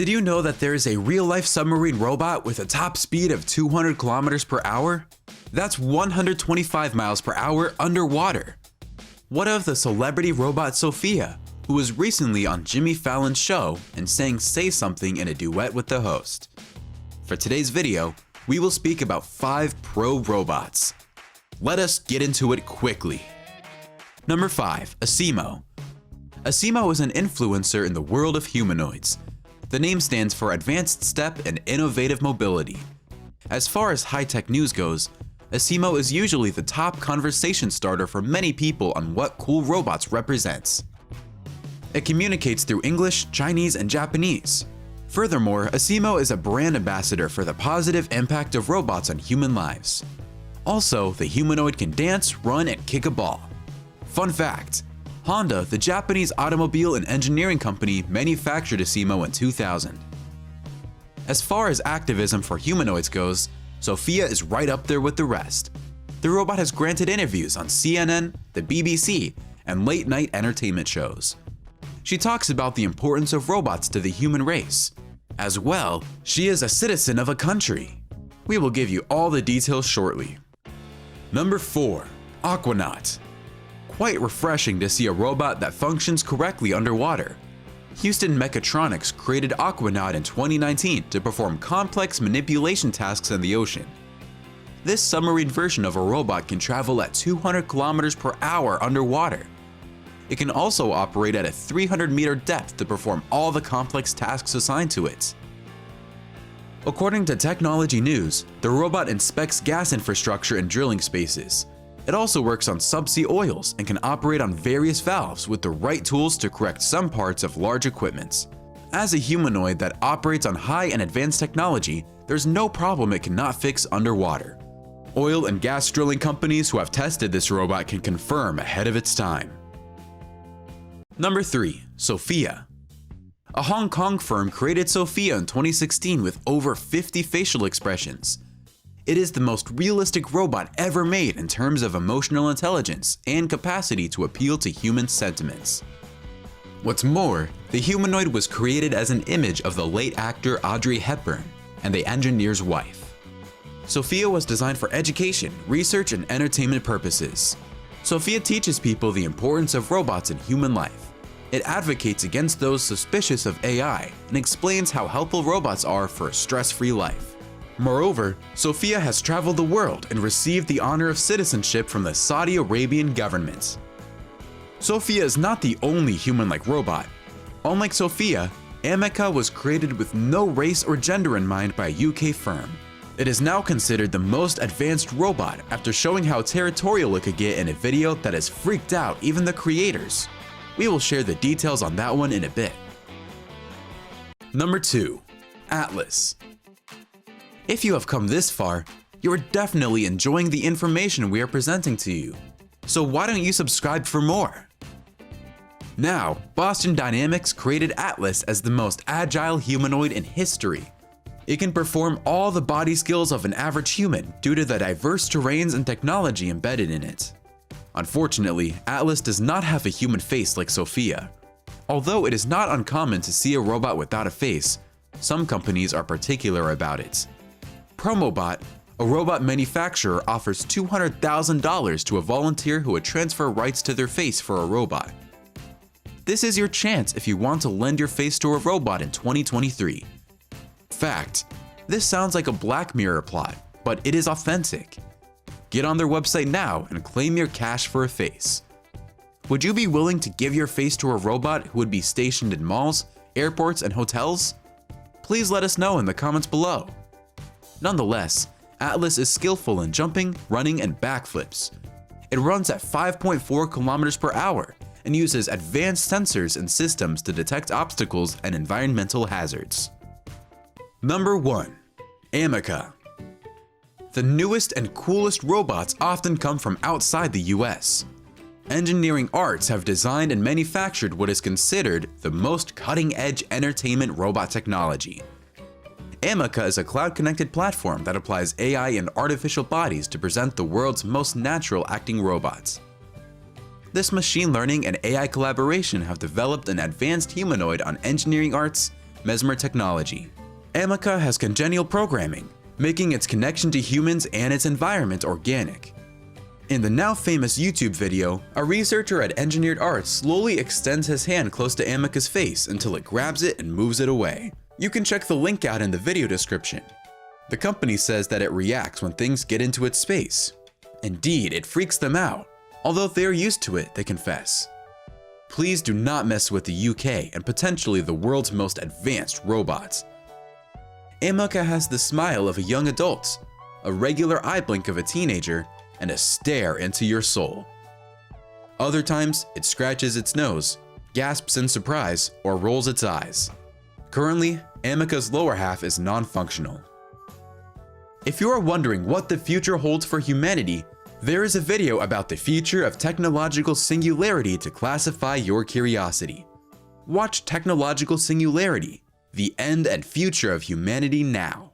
Did you know that there is a real-life submarine robot with a top speed of 200 kilometers per hour? That's 125 miles per hour underwater. What of the celebrity robot Sophia, who was recently on Jimmy Fallon's show and sang "Say Something" in a duet with the host? For today's video, we will speak about 5 pro robots. Let us get into it quickly. Number 5. ASIMO. ASIMO is an influencer in the world of humanoids. The name stands for Advanced Step and Innovative Mobility. As far as high-tech news goes, ASIMO is usually the top conversation starter for many people on what cool robots represents. It communicates through English, Chinese, and Japanese. Furthermore, ASIMO is a brand ambassador for the positive impact of robots on human lives. Also, the humanoid can dance, run, and kick a ball. Fun fact: Honda, the Japanese automobile and engineering company, manufactured ASIMO in 2000. As far as activism for humanoids goes, Sophia is right up there with the rest. The robot has granted interviews on CNN, the BBC, and late-night entertainment shows. She talks about the importance of robots to the human race. As well, she is a citizen of a country. We will give you all the details shortly. Number 4. AQUANAUT. Quite refreshing to see a robot that functions correctly underwater. Houston Mechatronics created AQUANAUT in 2019 to perform complex manipulation tasks in the ocean. This submarine version of a robot can travel at 200 kilometers per hour underwater. It can also operate at a 300-meter depth to perform all the complex tasks assigned to it. According to Technology News, the robot inspects gas infrastructure and drilling spaces. It also works on subsea oils and can operate on various valves with the right tools to correct some parts of large equipment. As a humanoid that operates on high and advanced technology, there's no problem it cannot fix underwater. Oil and gas drilling companies who have tested this robot can confirm ahead of its time. Number 3. Sophia. A Hong Kong firm created Sophia in 2016 with over 50 facial expressions. It is the most realistic robot ever made in terms of emotional intelligence and capacity to appeal to human sentiments. What's more, the humanoid was created as an image of the late actor Audrey Hepburn and the engineer's wife. Sophia was designed for education, research, and entertainment purposes. Sophia teaches people the importance of robots in human life. It advocates against those suspicious of AI and explains how helpful robots are for a stress-free life. Moreover, Sophia has traveled the world and received the honor of citizenship from the Saudi Arabian government. Sophia is not the only human-like robot. Unlike Sophia, AMECA was created with no race or gender in mind by a UK firm. It is now considered the most advanced robot after showing how territorial it could get in a video that has freaked out even the creators. We will share the details on that one in a bit. Number 2. Atlas. If you have come this far, you are definitely enjoying the information we are presenting to you. So why don't you subscribe for more? Now, Boston Dynamics created Atlas as the most agile humanoid in history. It can perform all the body skills of an average human due to the diverse terrains and technology embedded in it. Unfortunately, Atlas does not have a human face like Sophia. Although it is not uncommon to see a robot without a face, some companies are particular about it. Promobot, a robot manufacturer, offers $200,000 to a volunteer who would transfer rights to their face for a robot. This is your chance if you want to lend your face to a robot in 2023. Fact: this sounds like a Black Mirror plot, but it is authentic. Get on their website now and claim your cash for a face. Would you be willing to give your face to a robot who would be stationed in malls, airports, and hotels? Please let us know in the comments below. Nonetheless, Atlas is skillful in jumping, running, and backflips. It runs at 5.4 kilometers per hour and uses advanced sensors and systems to detect obstacles and environmental hazards. Number 1. AMECA. The newest and coolest robots often come from outside the US. Engineering Arts have designed and manufactured what is considered the most cutting-edge entertainment robot technology. AMECA is a cloud-connected platform that applies AI and artificial bodies to present the world's most natural acting robots. This machine learning and AI collaboration have developed an advanced humanoid on Engineering Arts mesmer technology. AMECA has congenial programming, making its connection to humans and its environment organic. In the now famous YouTube video, a researcher at Engineered Arts slowly extends his hand close to AMECA's face until it grabs it and moves it away. You can check the link out in the video description. The company says that it reacts when things get into its space. Indeed, it freaks them out, although they're used to it, they confess. Please do not mess with the UK and potentially the world's most advanced robots. AMECA has the smile of a young adult, a regular eye blink of a teenager, and a stare into your soul. Other times, it scratches its nose, gasps in surprise, or rolls its eyes. Currently, AMECA's lower half is non-functional. If you are wondering what the future holds for humanity, there is a video about the future of technological singularity to classify your curiosity. Watch Technological Singularity, the end and future of humanity now.